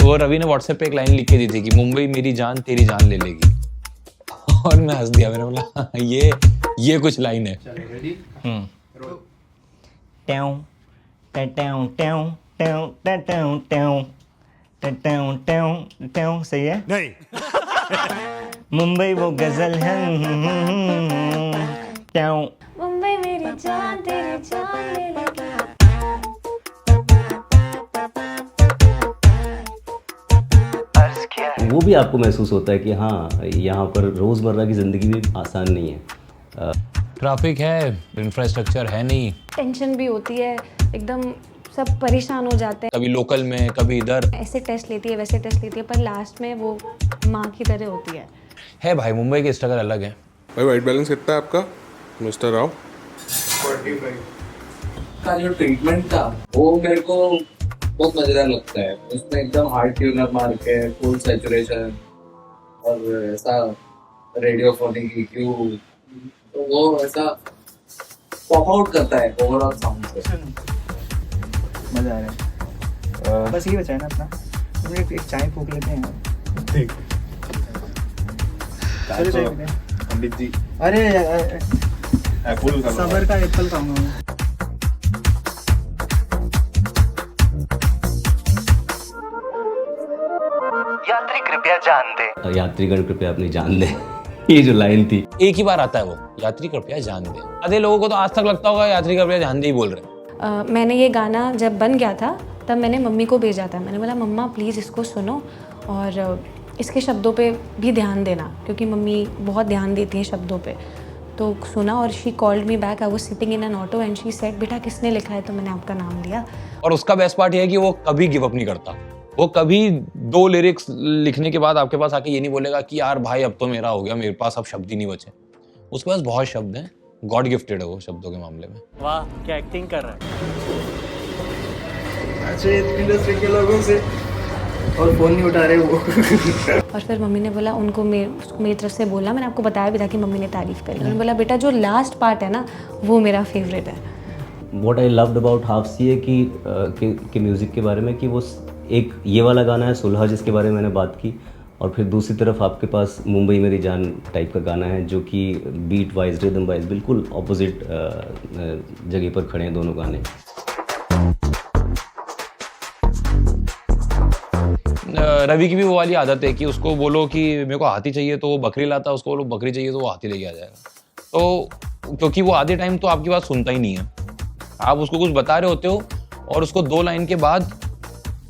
वो रवि ने व्हाट्सएप पे एक लाइन लिख के दी थी कि मुंबई मेरी जान तेरी जान ले लेगी। और मैं हंस दिया, मैंने बोला ये कुछ लाइन है। चलो रेडी। ट्याऊं ट्याऊं ट्याऊं ट्याऊं ट्याऊं ट्याऊं ट्याऊं ट्याऊं ट्याऊं सही है नहीं। मुंबई वो गजल है ट्याऊं मुंबई मेरी जान तेरी जान ले लेगी। वो भी आपको महसूस होता है कि हाँ यहाँ पर रोज़मर्रा की ज़िंदगी भी आसान नहीं है। ट्रैफिक है, इंफ्रास्ट्रक्चर है नहीं, टेंशन भी होती है, एकदम सब परेशान हो जाते हैं। कभी लोकल में कभी इधर ऐसे टेस्ट लेती है वैसे टेस्ट लेती है, पर लास्ट में वो माँ की तरह होती है। भाई मुंबई के स्ट्रगल अलग है। भाई वाइट बैलेंस कितना है आपका मिस्टर राव? 45। का जो ट्रीटमेंट था वो मेरे को बहुत मजेदार लगता है। उसमें एकदम हार्ड ट्यूनर मार के फुल सैचुरेशन और ऐसा रेडियोफोनिक EQ, तो वो ऐसा पॉप आउट करता है ओवरऑल साउंड से। मजा आ रहा है। बस ये बचा है ना अपना, तो एक चाय फूक लेते हैं। ठीक। पंडित जी। अरे एप्पल का सबर का एप्पल खाऊंगा मैं। यात्री कृपया जान दे, यात्रीगण कृपया अपनी जान दें। ये जो लाइन थी, एक ही बार आता है वो, यात्री कृपया जान दे। आधे लोगों को तो आज तक लगता होगा यात्री कृपया जान दे ही बोल रहे। मैंने ये गाना जब बन गया था तब मैंने मम्मी को भेजा था। मैंने बोला मम्मा प्लीज़ इसको सुनो और इसके शब्दों पे भी ध्यान देना, क्योंकि मम्मी बहुत ध्यान देती हैं शब्दों पे। तो सुना और she called me back. I was sitting in an auto and she said बेटा किसने लिखा है? तो मैंने आपका नाम लिया। और उसका बेस्ट पार्ट ये है कि वो कभी गिव अप नहीं करता। वो कभी 2 लिरिक्स लिखने के बाद आपके पास आके ये नहीं बोलेगा कि यार भाई अब तो मेरा हो गया, मेरे पास अब शब्द ही नहीं बचे। उसके पास बहुत शब्द हैं, गॉड गिफ्टेड है वो शब्दों के मामले में। वाह क्या एक्टिंग कर रहा है। अच्छे इंडस्ट्री के लोगों से और फोन नहीं उठा रहे वो। और फिर मम्मी ने बोला उसको मेरी तरफ से बोला। मैंने आपको बताया भी था कि मम्मी ने तारीफ़ करी। उन्होंने बोला बेटा जो लास्ट पार्ट है ना वो मेरा फेवरेट है। What I loved about half sea है कि म्यूज़िक के बारे में कि वो एक ये वाला गाना है सुलह जिसके बारे में मैंने बात की, और फिर दूसरी तरफ आपके पास मुंबई मेरी जान टाइप का गाना है जो कि बीट वाइज रिदम वाइज बिल्कुल ऑपोजिट जगह पर खड़े हैं दोनों गाने। रवि की भी वो वाली आदत है कि उसको बोलो कि मेरे को हाथी चाहिए तो वो बकरी लाता है, उसको बोलो बकरी चाहिए तो वो हाथी लेके आ जाएगा। तो क्योंकि वो आधे टाइम तो आपकी बात सुनता ही नहीं है। आप उसको कुछ बता रहे होते हो और उसको 2 लाइन के बाद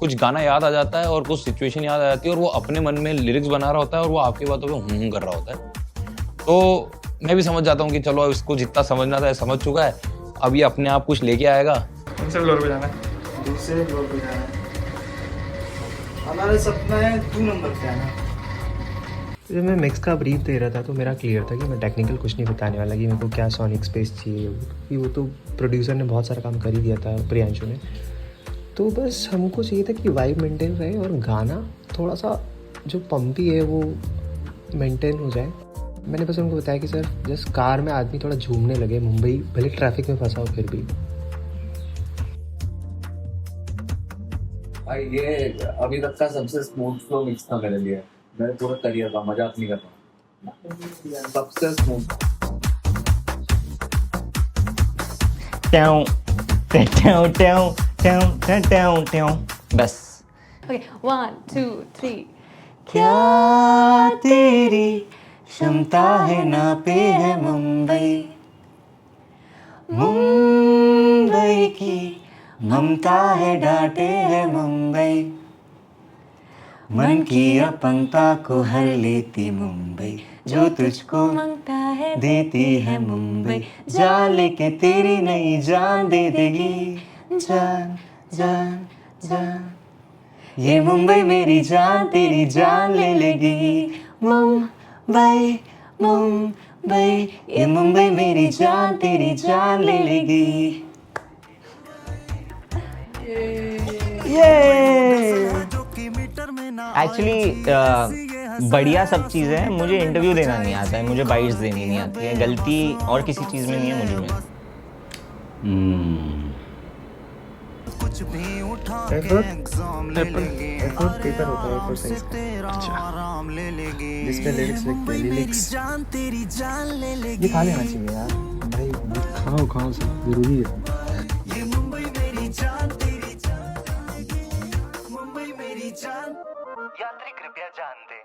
कुछ गाना याद आ जाता है और कुछ सिचुएशन याद आ जाती है और वो अपने मन में लिरिक्स बना रहा होता है और वो आपकी बातों पे कर रहा होता है। तो मैं भी समझ जाता हूँ कि चलो इसको जितना समझना था समझ चुका है, अब ये अपने आप कुछ लेके आएगा। दूसरे फ्लोर पे जाना है। दूसरे फ्लोर पे जाना है। हमारा सपना है 2 नंबर पे आना। जब मैं मिक्स का ब्रीफ दे रहा था तो मेरा क्लियर था कि मैं टेक्निकल कुछ नहीं बताने वाला कि मेरे को क्या सोनिक स्पेस चाहिए, कि वो तो प्रोड्यूसर ने बहुत सारा काम कर ही दिया था, प्रियांशु ने। तो बस हमको चाहिए था कि वाइब मेंटेन रहे और गाना थोड़ा सा जो पंपी है वो मेंटेन हो जाए। मैंने बस उनको बताया कि सर जस्ट कार में आदमी थोड़ा झूमने लगे, मुंबई भले ट्रैफिक में फंसा हो फिर भी। भाई ये अभी तक का सबसे स्मूथ फ्लो मिक्स था मेरे लिए। मैंने पूरा करियर था, मजाक नहीं कर रहा, सबसे स्मूथ। ट्याऊं ट्याऊं ट्याऊं ट्याऊं ट्याऊं ट्याऊं बस। ओके 1 2 3। क्या तेरी क्षमता है नापे है मुंबई, मुंबई की ममता है डांटे है मुंबई, मन की अपंगता को हर लेती मुंबई, जो तुझको मांगता है देती है मुंबई, जान लेके तेरी नई जान दे देगी, जान जान जान। ये मुंबई मेरी जान तेरी जान ले लेगी, मुंबई मुंबई, ये मुंबई मेरी जान तेरी जान ले लेगी। एक्चुअली बढ़िया सब चीज़ें हैं, मुझे इंटरव्यू देना नहीं आता है, मुझे बाइट्स देनी नहीं आती है। गलती और किसी चीज़ में नहीं है, मुझे में। कुछ भी उठा के एफर्ट एग्जाम ले लेंगे एफर्ट पेपर होता है एफर्ट साइंस का तेरा आराम ले लेंगे जिसमें लिरिक्स लिखते हैं लिरिक्स जान तेरी जान ले लेगी ये खा लेना चाहिए यार भाई खाओ खाओ सब जरूरी है ये मुंबई मेरी जान तेरी जान मुंबई मेरी जान यात्री कृपया जान दे